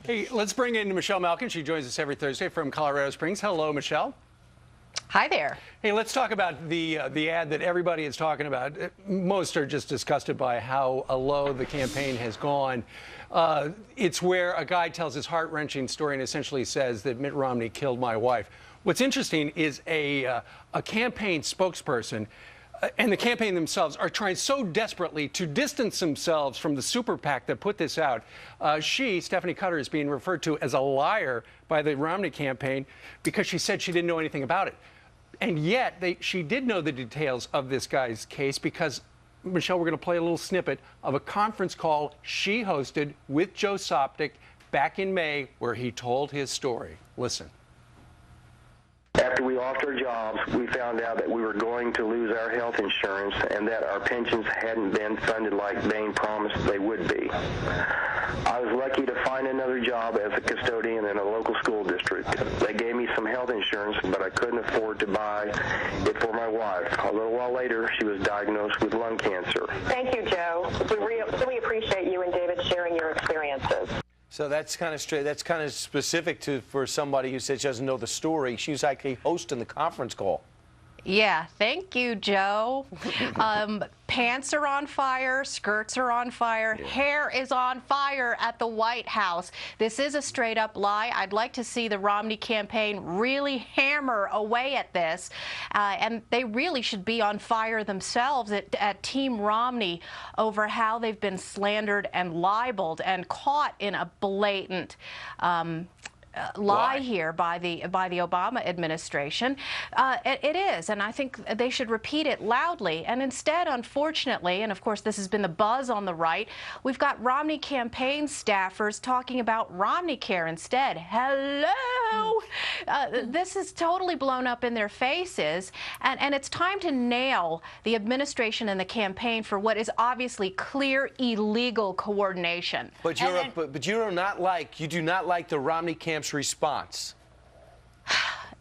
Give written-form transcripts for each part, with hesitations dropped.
Hey, let's bring in Michelle Malkin. She joins us every Thursday from Colorado Springs. Hello, Michelle. Hi there. Hey, let's talk about the ad that everybody is talking about. Most are just disgusted by how low the campaign has gone. It's where a guy tells his heart-wrenching story and essentially says that Mitt Romney killed my wife. What's interesting is a campaign spokesperson and the campaign themselves are trying so desperately to distance themselves from the super PAC that put this out. Stephanie Cutter, is being referred to as a liar by the Romney campaign because she said she didn't know anything about it. And yet, she did know the details of this guy's case because, Michelle, we're going to play a little snippet of a conference call she hosted with Joe Sopcich back in May where he told his story. Listen. After we lost our jobs, we found out that we were going to lose our health insurance and that our pensions hadn't been funded like Bain promised they would be. I was lucky to find another job as a custodian in a local school district. They gave me some health insurance, but I couldn't afford to buy it for my wife. A little while later, she was diagnosed with lung cancer. Thank you, Joe. We really appreciate you and David sharing your experiences. So that's kind of straight. That's kind of specific for somebody who says she doesn't know the story. She was actually hosting the conference call. Yeah, thank you, Joe. Pants are on fire, skirts are on fire, hair is on fire at the White House. This is a straight-up lie. I'd like to see the Romney campaign really hammer away at this, and they really should be on fire themselves at Team Romney over how they've been slandered and libeled and caught in a blatant lie here by the Obama administration. It is, and I think they should repeat it loudly. And instead, unfortunately, and of course this has been the buzz on the right, we've got Romney campaign staffers talking about Romney Care instead. Hello! This is totally blown up in their faces, and it's time to nail the administration and the campaign for what is obviously clear illegal coordination. But you do not like the Romney camp's response.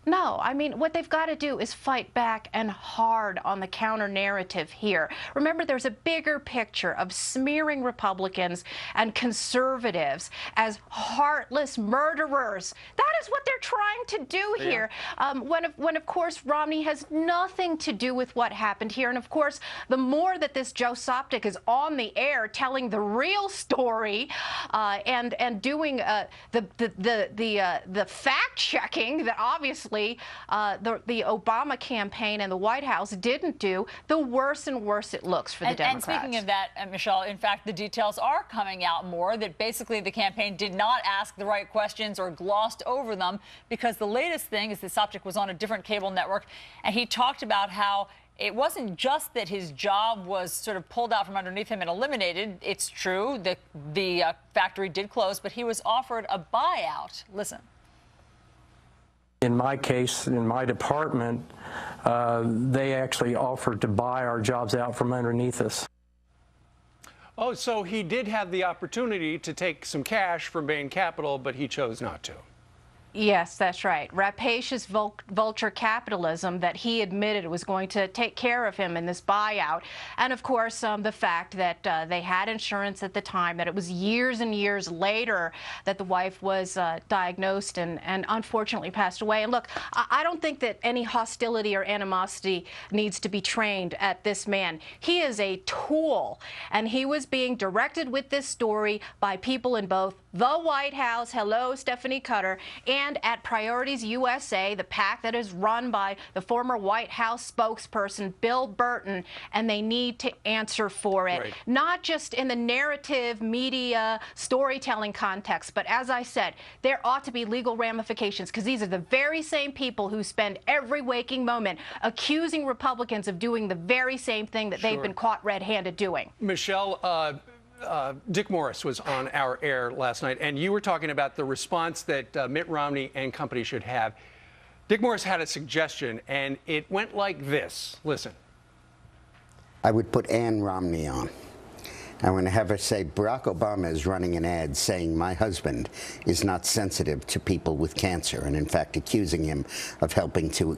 No, I mean, what they've got to do is fight back and hard on the counter narrative here. Remember, there's a bigger picture of smearing Republicans and conservatives as heartless murderers. That is what they're trying to do here. When of course, Romney has nothing to do with what happened here. And of course, the more that this Joe Sopcich is on the air telling the real story and doing the fact checking that obviously the Obama campaign and the White House didn't do, the worse and worse it looks for the Democrats. And speaking of that, Michelle, in fact, the details are coming out more that basically the campaign did not ask the right questions or glossed over them, because the latest thing is that Sopcich was on a different cable network, and he talked about how it wasn't just that his job was sort of pulled out from underneath him and eliminated. It's true that the factory did close, but he was offered a buyout. Listen. In my case, in my department, they actually offered to buy our jobs out from underneath us. Oh, so he did have the opportunity to take some cash from Bain Capital, but he chose not to. Yes, that's right. Rapacious vulture capitalism that he admitted was going to take care of him in this buyout. And of course, the fact that they had insurance at the time, that it was years and years later that the wife was diagnosed and unfortunately passed away. And look, I don't think that any hostility or animosity needs to be trained at this man. He is a tool, and he was being directed with this story by people in both the White House, hello, Stephanie Cutter, and at Priorities USA, the PAC that is run by the former White House spokesperson, Bill Burton, and they need to answer for it. Right. Not just in the narrative, media, storytelling context, but as I said, there ought to be legal ramifications, because these are the very same people who spend every waking moment accusing Republicans of doing the very same thing that they've been caught red-handed doing. Michelle, Dick Morris was on our air last night, and you were talking about the response that Mitt Romney and company should have. Dick Morris had a suggestion, and it went like this. Listen. I would put Ann Romney on. I want to have her say, Barack Obama is running an ad saying my husband is not sensitive to people with cancer, and in fact accusing him of helping to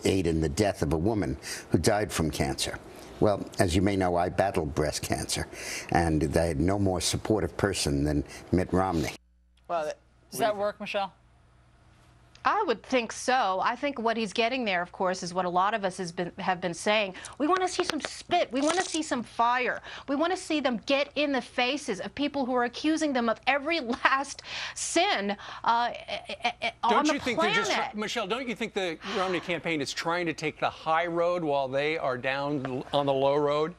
aid in the death of a woman who died from cancer. Well, as you may know, I battled breast cancer, and I had no more supportive person than Mitt Romney. Well, Does that work, Michelle? I would think so. I think what he's getting there, of course, is what a lot of us have been saying. We want to see some spit. We want to see some fire. We want to see them get in the faces of people who are accusing them of every last sin on the planet. Michelle, don't you think the Romney campaign is trying to take the high road while they are down on the low road?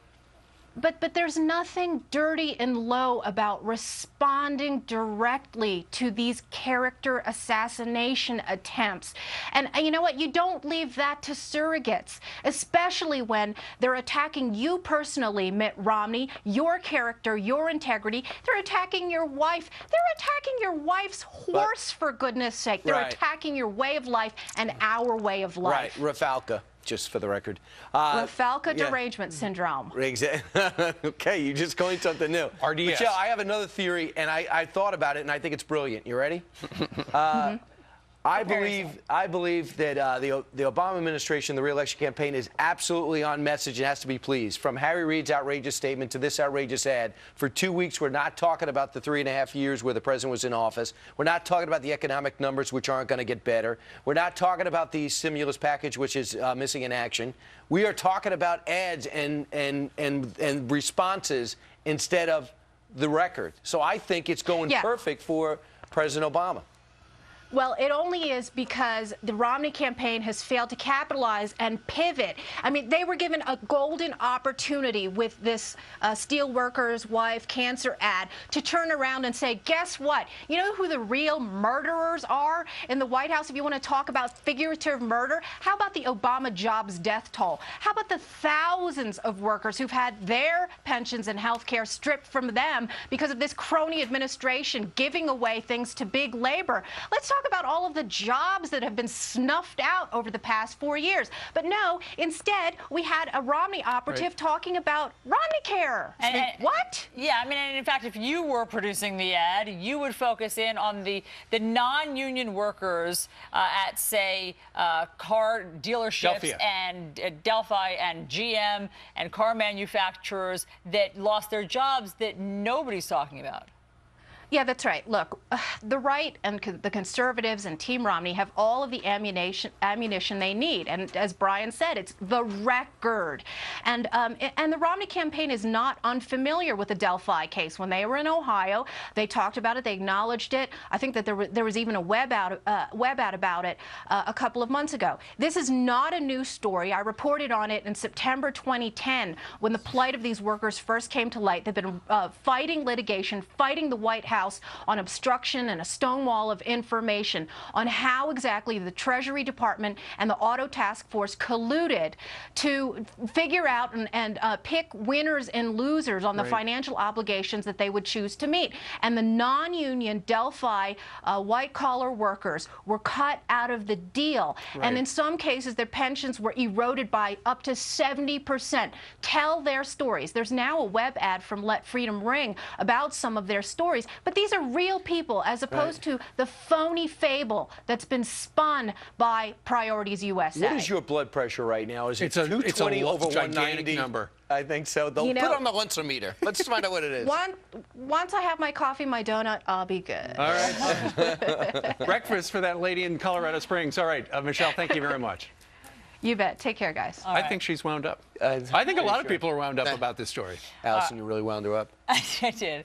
But there's nothing dirty and low about responding directly to these character assassination attempts. And you know what? You don't leave that to surrogates, especially when they're attacking you personally, Mitt Romney, your character, your integrity. They're attacking your wife. They're attacking your wife's horse, for goodness sake. They're attacking your way of life and our way of life. Right, Rafalca. Just for the record. Rafalca derangement syndrome. Exactly. Okay, you just coined something new. RDS. Michelle, I have another theory, and I thought about it, and I think it's brilliant. You ready? I believe that the Obama administration, the re-election campaign, is absolutely on message and has to be pleased. From Harry Reid's outrageous statement to this outrageous ad, for 2 weeks we're not talking about the 3.5 years where the president was in office. We're not talking about the economic numbers, which aren't going to get better. We're not talking about the stimulus package, which is missing in action. We are talking about ads and responses instead of the record. So I think it's going perfect for President Obama. Well, it only is because the Romney campaign has failed to capitalize and pivot. I mean, they were given a golden opportunity with this steelworker's wife cancer ad to turn around and say, guess what? You know who the real murderers are in the White House? If you want to talk about figurative murder, how about the Obama jobs death toll? How about the thousands of workers who've had their pensions and health care stripped from them because of this crony administration giving away things to big labor? Let's talk about all of the jobs that have been snuffed out over the past 4 years. But no, instead, we had a Romney operative talking about Romney Care. What? Yeah, I mean, and in fact, if you were producing the ad, you would focus in on the non-union workers at, say, car dealerships and Delphi and GM and car manufacturers that lost their jobs that nobody's talking about. Yeah, that's right. Look, the right and the conservatives and Team Romney have all of the ammunition they need. And as Brian said, it's the record. And the Romney campaign is not unfamiliar with the Delphi case. When they were in Ohio, they talked about it. They acknowledged it. I think that there was even a web ad about it a couple of months ago. This is not a new story. I reported on it in September 2010 when the plight of these workers first came to light. They've been fighting litigation, fighting the White House on obstruction and a stonewall of information on how exactly the Treasury Department and the Auto Task Force colluded to figure out and pick winners and losers on the financial obligations that they would choose to meet. And the non-union Delphi white-collar workers were cut out of the deal. And in some cases, their pensions were eroded by up to 70%. Tell their stories. There's now a web ad from Let Freedom Ring about some of their stories. But these are real people as opposed to the phony fable that's been spun by Priorities USA. What is your blood pressure right now? Is it 220 over 190? Number. I think so. They'll put on the lunchometer. Let's find out what it is. Once I have my coffee, my donut, I'll be good. All right. Breakfast for that lady in Colorado Springs. All right, Michelle, thank you very much. You bet. Take care, guys. I think she's wound up. I think a lot of people are wound up about this story. Allison, you really wound her up. I did.